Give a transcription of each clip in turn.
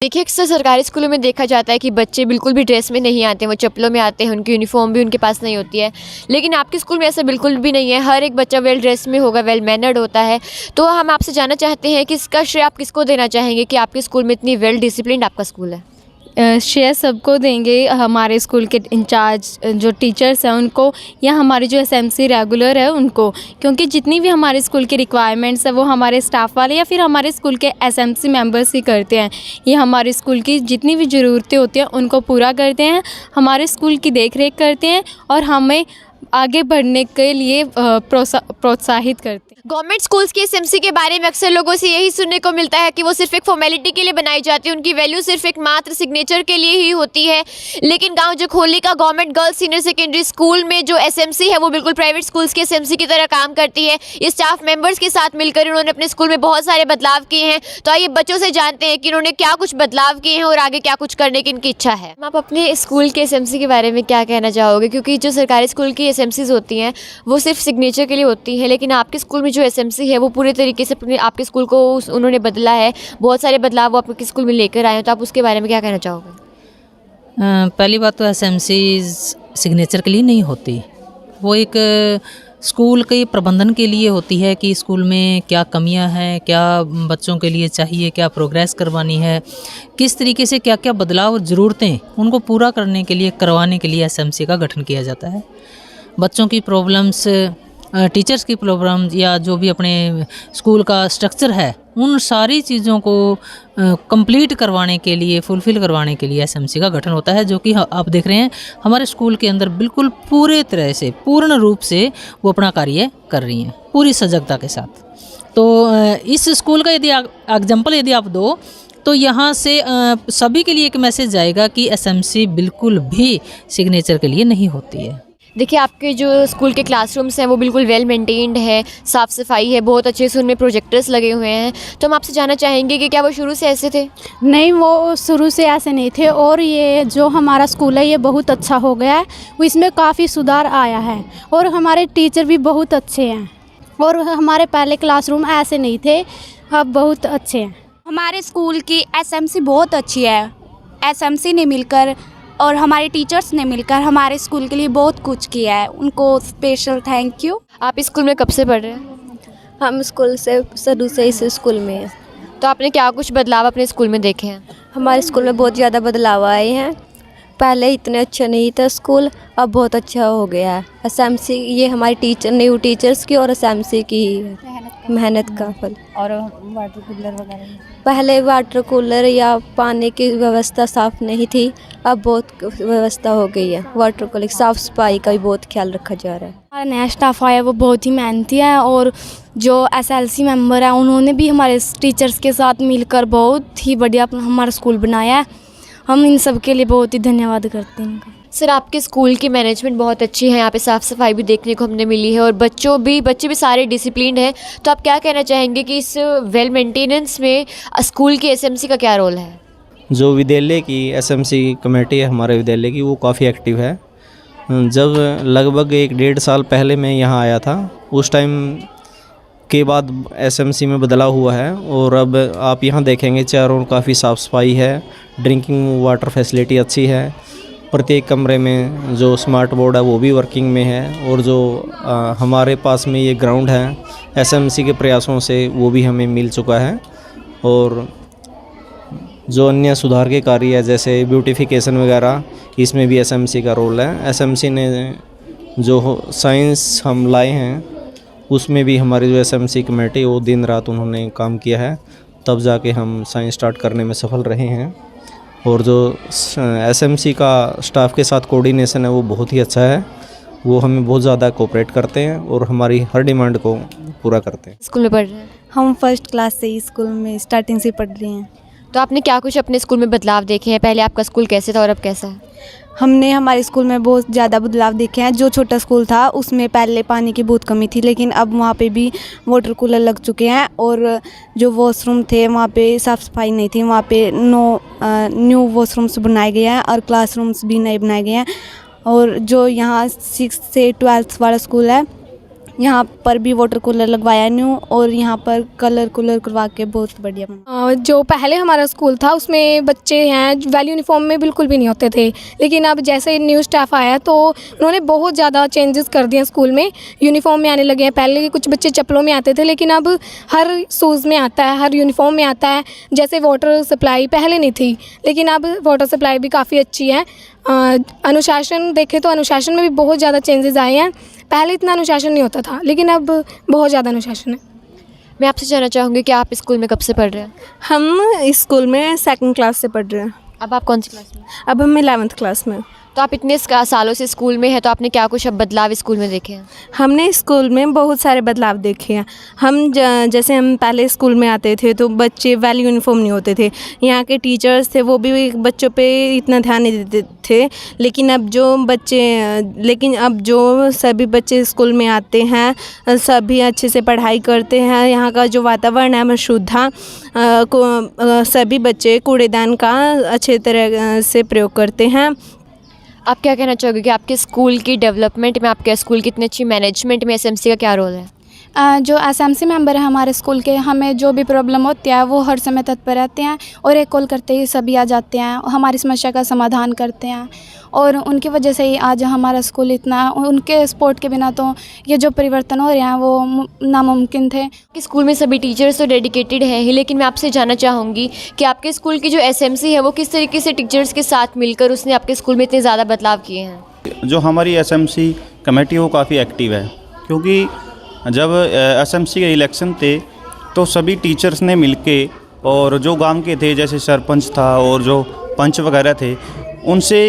देखिए, अक्सर सरकारी स्कूलों में देखा जाता है कि बच्चे बिल्कुल भी ड्रेस में नहीं आते, वो चप्पलों में आते हैं, उनकी यूनिफ़ॉर्म भी उनके पास नहीं होती है। लेकिन आपके स्कूल में ऐसा बिल्कुल भी नहीं है, हर एक बच्चा वेल ड्रेस में होगा, वेल मैनर्ड होता है। तो हम आपसे जानना चाहते हैं कि इसका श्रेय आप किसको देना चाहेंगे कि आपके स्कूल में इतनी वेल डिसिप्लिन्ड आपका स्कूल है? श्रेय सबको देंगे, हमारे स्कूल के इंचार्ज जो टीचर्स हैं उनको, या हमारे जो एसएमसी रेगुलर है उनको, क्योंकि जितनी भी हमारे स्कूल की रिक्वायरमेंट्स है वो हमारे स्टाफ वाले या फिर हमारे स्कूल के एसएमसी मेंबर्स ही करते हैं। ये हमारे स्कूल की जितनी भी ज़रूरतें होती हैं उनको पूरा करते हैं, हमारे स्कूल की देख रेख करते हैं और हमें आगे बढ़ने के लिए प्रोत्साहित करते हैं। गवर्नमेंट स्कूल्स की एसएमसी के बारे में अक्सर लोगों से यही सुनने को मिलता है कि वो सिर्फ एक फॉर्मेलिटी के लिए बनाई जाती है, उनकी वैल्यू सिर्फ एक मात्र सिग्नेचर के लिए ही होती है। लेकिन गांव जखोली का government girls senior secondary school में जो एसएमसी है वो बिल्कुल प्राइवेट स्कूल्स की एसएमसी की तरह काम करती है। ये स्टाफ मेंबर्स के साथ मिलकर उन्होंने अपने स्कूल में बहुत सारे बदलाव किए हैं। तो आइए बच्चों से जानते हैं कि उन्होंने क्या कुछ बदलाव किए हैं और आगे क्या कुछ करने की इनकी इच्छा है। आप अपने स्कूल के एसएमसी के बारे में क्या कहना चाहोगे, क्योंकि जो सरकारी स्कूल की एसएमसीज होती हैं वो सिर्फ सिग्नेचर के लिए होती है, लेकिन आपके स्कूल में जो एसएमसी है वो पूरे तरीके से आपके स्कूल को उन्होंने बदला है, बहुत सारे बदलाव वो आपके स्कूल में लेकर आए हैं। तो आप उसके बारे में क्या कहना चाहोगे? पहली बात तो एसएमसी सिग्नेचर के लिए नहीं होती, वो एक स्कूल के प्रबंधन के लिए होती है कि स्कूल में क्या कमियां हैं, क्या बच्चों के लिए चाहिए, क्या प्रोग्रेस करवानी है, किस तरीके से क्या क्या बदलाव और ज़रूरतें उनको पूरा करने के लिए करवाने के लिए एसएमसी का गठन किया जाता है। बच्चों की प्रॉब्लम्स, टीचर्स की प्रॉब्लम या जो भी अपने स्कूल का स्ट्रक्चर है उन सारी चीज़ों को कंप्लीट करवाने के लिए, फुलफ़िल करवाने के लिए एसएमसी का गठन होता है, जो कि आप देख रहे हैं हमारे स्कूल के अंदर बिल्कुल पूरे तरह से, पूर्ण रूप से वो अपना कार्य कर रही हैं पूरी सजगता के साथ। तो इस स्कूल का यदि एग्जाम्पल यदि आप दो तो यहाँ से सभी के लिए एक मैसेज जाएगा कि एसएमसी बिल्कुल भी सिग्नेचर के लिए नहीं होती है। देखिए, आपके जो स्कूल के क्लासरूम्स हैं वो बिल्कुल वेल मेंटेन्ड है, साफ़ सफाई है, बहुत अच्छे से उनमें प्रोजेक्टर्स लगे हुए हैं। तो हम आपसे जानना चाहेंगे कि क्या वो शुरू से ऐसे थे? नहीं, वो शुरू से ऐसे नहीं थे और ये जो हमारा स्कूल है ये बहुत अच्छा हो गया है, वो इसमें काफ़ी सुधार आया है और हमारे टीचर भी बहुत अच्छे हैं और हमारे पहले क्लासरूम ऐसे नहीं थे, अब बहुत अच्छे हैं। हमारे स्कूल की एसएमसी बहुत अच्छी है। एसएमसी ने मिलकर और हमारे टीचर्स ने मिलकर हमारे स्कूल के लिए बहुत कुछ किया है, उनको स्पेशल थैंक यू। आप इस स्कूल में कब से पढ़ रहे हैं? हम स्कूल से शुरू से इस स्कूल में हैं। तो आपने क्या कुछ बदलाव अपने स्कूल में देखे हैं? हमारे स्कूल में बहुत ज़्यादा बदलाव आए हैं। पहले इतने अच्छा नहीं था स्कूल, अब बहुत अच्छा हो गया है। एसएमसी ये हमारे टीचर, न्यू टीचर्स की और एसएमसी की मेहनत का फल। और वाटर कूलर वगैरह, पहले वाटर कूलर या पानी की व्यवस्था साफ़ नहीं थी, अब बहुत व्यवस्था हो गई है। वाटर कूलर, साफ़ सफाई का भी बहुत ख्याल रखा जा रहा है। हमारा नया स्टाफ आया वो बहुत ही मेहनती है और जो एसएलसी मेंबर है उन्होंने भी हमारे टीचर्स के साथ मिलकर बहुत ही बढ़िया हमारा स्कूल बनाया है। हम इन सब के लिए बहुत ही धन्यवाद करते हैं इनका। सर, आपके स्कूल की मैनेजमेंट बहुत अच्छी है, यहाँ पे साफ़ सफाई भी देखने को हमने मिली है और बच्चे भी सारे डिसिप्लिन्ड हैं। तो आप क्या कहना चाहेंगे कि इस वेल मेंटेनेंस में स्कूल की एसएमसी का क्या रोल है? जो विद्यालय की एसएमसी कमेटी है हमारे विद्यालय की, वो काफ़ी एक्टिव है। जब लगभग 1-1.5 साल पहले मैं यहाँ आया था, उस टाइम के बाद एसएमसी में बदलाव हुआ है और अब आप यहाँ देखेंगे चारों काफ़ी साफ़ सफाई है, ड्रिंकिंग वाटर फैसिलिटी अच्छी है, प्रत्येक कमरे में जो स्मार्ट बोर्ड है वो भी वर्किंग में है और जो हमारे पास में ये ग्राउंड है एसएमसी के प्रयासों से वो भी हमें मिल चुका है। और जो अन्य सुधार के कार्य है जैसे ब्यूटिफिकेशन वगैरह, इसमें भी एसएमसी का रोल है। एसएमसी ने जो साइंस हम लाए हैं उसमें भी हमारी जो एसएमसी कमेटी वो दिन रात उन्होंने काम किया है, तब जाके हम साइंस स्टार्ट करने में सफल रहे हैं। और जो एसएमसी का स्टाफ के साथ कोऑर्डिनेशन है वो बहुत ही अच्छा है, वो हमें बहुत ज़्यादा कोऑपरेट करते हैं और हमारी हर डिमांड को पूरा करते हैं। स्कूल में पढ़ रहे हैं? हम फर्स्ट क्लास से ही स्कूल में स्टार्टिंग से पढ़ रहे हैं। तो आपने क्या कुछ अपने स्कूल में बदलाव देखे हैं? पहले आपका स्कूल कैसे था और अब कैसा है? हमने हमारे स्कूल में बहुत ज़्यादा बदलाव देखे हैं। जो छोटा स्कूल था उसमें पहले पानी की बहुत कमी थी, लेकिन अब वहाँ पे भी वाटर कूलर लग चुके हैं और जो वॉशरूम थे वहाँ पे साफ़ सफाई नहीं थी, वहाँ पे न्यू वॉशरूम्स बनाए गए हैं और क्लासरूम्स भी नए बनाए गए हैं। और जो यहाँ 6 से 12th वाला स्कूल है यहाँ पर भी वाटर कूलर लगवाया न्यू, और यहाँ पर कलर कूलर करवा के बहुत बढ़िया बना। जो पहले हमारा स्कूल था उसमें बच्चे हैं वेल यूनिफॉर्म में बिल्कुल भी नहीं होते थे, लेकिन अब जैसे न्यू स्टाफ आया तो उन्होंने बहुत ज़्यादा चेंजेस कर दिए स्कूल में, यूनिफॉर्म में आने लगे हैं। पहले कुछ बच्चे चप्पलों में आते थे, लेकिन अब हर शूज़ में आता है, हर यूनिफॉर्म में आता है। जैसे वाटर सप्लाई पहले नहीं थी, लेकिन अब वाटर सप्लाई भी काफ़ी अच्छी है। अनुशासन देखें तो अनुशासन में भी बहुत ज़्यादा चेंजेस आए हैं। पहले इतना अनुशासन नहीं होता था, लेकिन अब बहुत ज़्यादा अनुशासन है। मैं आपसे जानना चाहूँगी कि आप स्कूल में कब से पढ़ रहे हैं? हम इस स्कूल में 2nd क्लास से पढ़ रहे हैं। अब आप कौन सी क्लास में? अब हम 11th क्लास में। तो आप इतने सालों से स्कूल में हैं, तो आपने क्या कुछ अब बदलाव स्कूल में देखे हैं? हमने स्कूल में बहुत सारे बदलाव देखे हैं। जैसे हम पहले स्कूल में आते थे तो बच्चे वेल यूनिफॉर्म नहीं होते थे। यहाँ के टीचर्स थे वो भी बच्चों पे इतना ध्यान नहीं देते थे, लेकिन अब जो सभी बच्चे स्कूल में आते हैं सभी अच्छे से पढ़ाई करते हैं। यहाँ का जो वातावरण है शुद्ध है, सभी बच्चे कूड़ेदान का अच्छे तरह से प्रयोग करते हैं। आप क्या कहना चाहोगे कि आपके स्कूल की डेवलपमेंट में, आपके स्कूल की इतनी अच्छी मैनेजमेंट में एसएमसी का क्या रोल है? जो एसएमसी मेंबर है हमारे स्कूल के, हमें जो भी प्रॉब्लम होती है वो हर समय तत्पर रहते हैं, और एक कॉल करते ही सभी आ जाते हैं, हमारी समस्या का समाधान करते हैं, और उनकी वजह से ही आज हमारा स्कूल इतना, उनके सपोर्ट के बिना तो ये जो परिवर्तन हो रहे हैं वो नामुमकिन थे। कि स्कूल में सभी टीचर्स तो डेडिकेटेड हैं ही, लेकिन मैं आपसे जानना चाहूँगी कि आपके स्कूल की जो एसएमसी है वो किस तरीके से टीचर्स के साथ मिलकर उसने आपके स्कूल में इतने ज़्यादा बदलाव किए हैं? जो हमारी एसएमसी कमेटी है वो काफ़ी एक्टिव है, क्योंकि जब एसएमसी के इलेक्शन थे तो सभी टीचर्स ने मिलके, और जो गांव के थे जैसे सरपंच था और जो पंच वगैरह थे, उनसे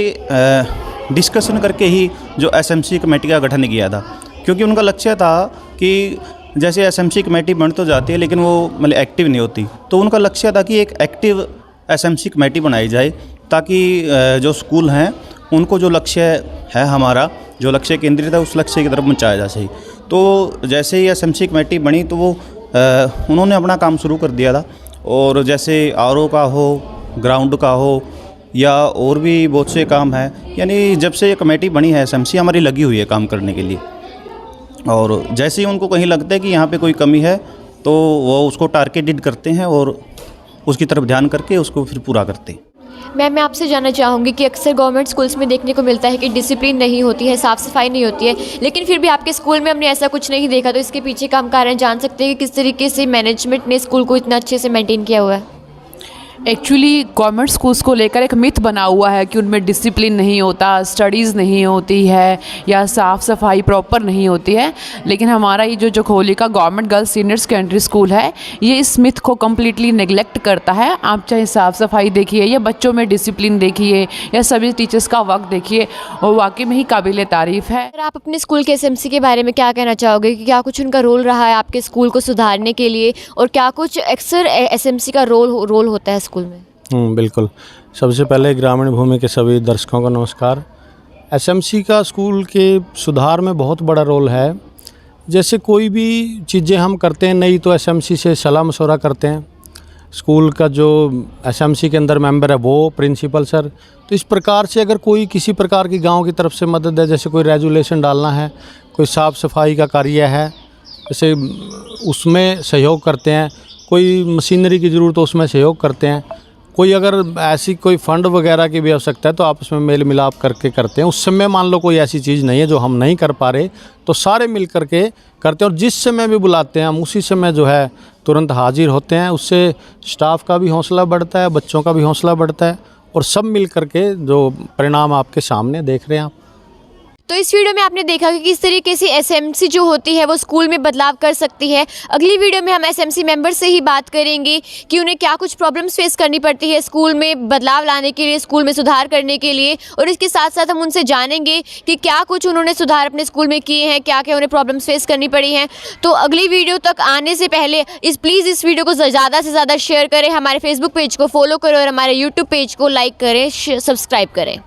डिस्कशन करके ही जो एसएमसी कमेटी का गठन किया था। क्योंकि उनका लक्ष्य था कि जैसे एसएमसी कमेटी बन तो जाती है लेकिन वो मतलब एक्टिव नहीं होती, तो उनका लक्ष्य था कि एक एक्टिव एसएमसी कमेटी बनाई जाए, ताकि जो स्कूल हैं उनको जो लक्ष्य है हमारा, जो लक्ष्य केंद्रित है उस लक्ष्य की तरफ पहुँचाया जा सके। तो जैसे ही एसएमसी कमेटी बनी तो वो उन्होंने अपना काम शुरू कर दिया था, और जैसे आरओ का हो, ग्राउंड का हो, या और भी बहुत से काम हैं। यानी जब से ये कमेटी बनी है एसएमसी हमारी लगी हुई है काम करने के लिए, और जैसे ही उनको कहीं लगता है कि यहाँ पे कोई कमी है तो वो उसको टारगेटेड करते हैं और उसकी तरफ ध्यान करके उसको फिर पूरा करते हैं। मैं आपसे जानना चाहूँगी कि अक्सर गवर्नमेंट स्कूल्स में देखने को मिलता है कि डिसिप्लिन नहीं होती है, साफ़ सफाई नहीं होती है, लेकिन फिर भी आपके स्कूल में हमने ऐसा कुछ नहीं देखा। तो इसके पीछे का हम कारण जान सकते हैं कि किस तरीके से मैनेजमेंट ने स्कूल को इतना अच्छे से मेंटेन किया हुआ है? एक्चुअली गवर्नमेंट स्कूल्स को लेकर एक मिथ बना हुआ है कि उनमें डिसिप्लिन नहीं होता, स्टडीज़ नहीं होती है, या साफ़ सफाई प्रॉपर नहीं होती है। लेकिन हमारा ये जो जखोली का government girls senior secondary school है, ये इस मिथ को कम्प्लीटली नेगलेक्ट करता है। आप चाहे साफ़ सफाई देखिए, या बच्चों में डिसिप्लिन देखिए, या सभी टीचर्स का वक्त देखिए, और वाकई में ही काबिल तारीफ़ है। आप अपने स्कूल के एसएमसी के बारे में क्या कहना चाहोगे कि क्या कुछ उनका रोल रहा है आपके स्कूल को सुधारने के लिए, और क्या कुछ अक्सर एसएमसी का रोल होता है स्कूल में? बिल्कुल। सबसे पहले ग्रामीण भूमि के सभी दर्शकों को नमस्कार। एसएमसी का स्कूल के सुधार में बहुत बड़ा रोल है। जैसे कोई भी चीज़ें हम करते हैं नई तो एसएमसी से सलाह मशवरा करते हैं। स्कूल का जो एसएमसी के अंदर मेंबर है वो प्रिंसिपल सर, तो इस प्रकार से अगर कोई किसी प्रकार की गांव की तरफ से मदद है, जैसे कोई रेजुलेशन डालना है, कोई साफ़ सफाई का कार्य है, जैसे उसमें सहयोग करते हैं। कोई मशीनरी की ज़रूरत हो उसमें सहयोग करते हैं। कोई अगर ऐसी कोई फ़ंड वगैरह की भी आवश्यकता है तो आपस में मेल मिलाप करके करते हैं। उस समय मान लो कोई ऐसी चीज़ नहीं है जो हम नहीं कर पा रहे तो सारे मिल करके करते हैं, और जिस समय भी बुलाते हैं हम उसी समय जो है तुरंत हाजिर होते हैं। उससे स्टाफ का भी हौसला बढ़ता है, बच्चों का भी हौसला बढ़ता है, और सब मिल करके जो परिणाम आपके सामने देख रहे हैं आप। तो इस वीडियो में आपने देखा कि किस तरीके से एसएमसी जो होती है वो स्कूल में बदलाव कर सकती है। अगली वीडियो में हम एसएमसी मेंबर से ही बात करेंगे कि उन्हें क्या कुछ प्रॉब्लम्स फेस करनी पड़ती है स्कूल में बदलाव लाने के लिए, स्कूल में सुधार करने के लिए, और इसके साथ साथ हम उनसे जानेंगे कि क्या कुछ उन्होंने सुधार अपने स्कूल में किए हैं, क्या क्या उन्हें प्रॉब्लम्स फेस करनी पड़ी हैं। तो अगली वीडियो तक आने से पहले प्लीज़ इस वीडियो को ज़्यादा से ज़्यादा शेयर करें, हमारे फेसबुक पेज को फॉलो करें और हमारे यूट्यूब पेज को लाइक करें, सब्सक्राइब करें।